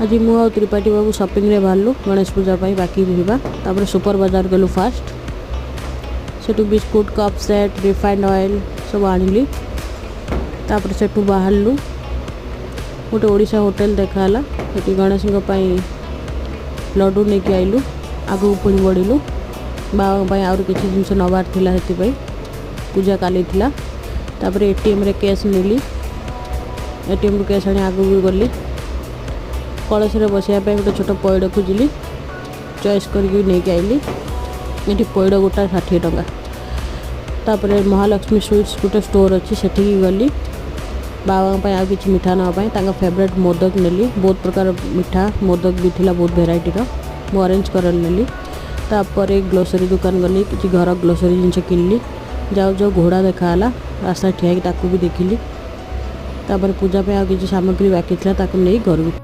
आज मु आ त्रिपाठी बाबू शॉपिंग रे बाहरलु गणेश पूजा पाई बाकी रहिबा। तापर सुपर बाजार गलु फास्ट सेटू biscuit cup set refined oil सब आनिली। तापर सेटू बाहरलु गोटे ओडिशा होटल देखाला सेठी गणेश पाई लड्डू नहीं कि आइलु आगू पुणी बढ़िलु बाबा आउर किसी जिनस नबार थिला हेति पूजा काली थिला। तापर एटीएम रे कैश नेली एटीएम रू कैश आनी आगू भी गली कलश रे बसिया पे गोटे छोट पैड खोजिली चॉइस करके नहीं आइली ये पैड गोटा 60 टंका। तापर महालक्ष्मी स्वीट्स गोटे स्टोर अच्छी सेठी गली बाबा आ कि मिठा नापी फेवरेट मोदक नेली बहुत प्रकार मिठा मोदक भी थिला बहुत भेराइटी मु अरेंज कर नेली। तापर ग्लोसरी दुकान गली कि घर ग्लोसरी जिनस किनली जाऊ जाऊ घोड़ा देखाला रास्ता ठिया ताकू भी देखिली। तापर पूजा पे आ किसी सामग्री बाकी था नहीं घर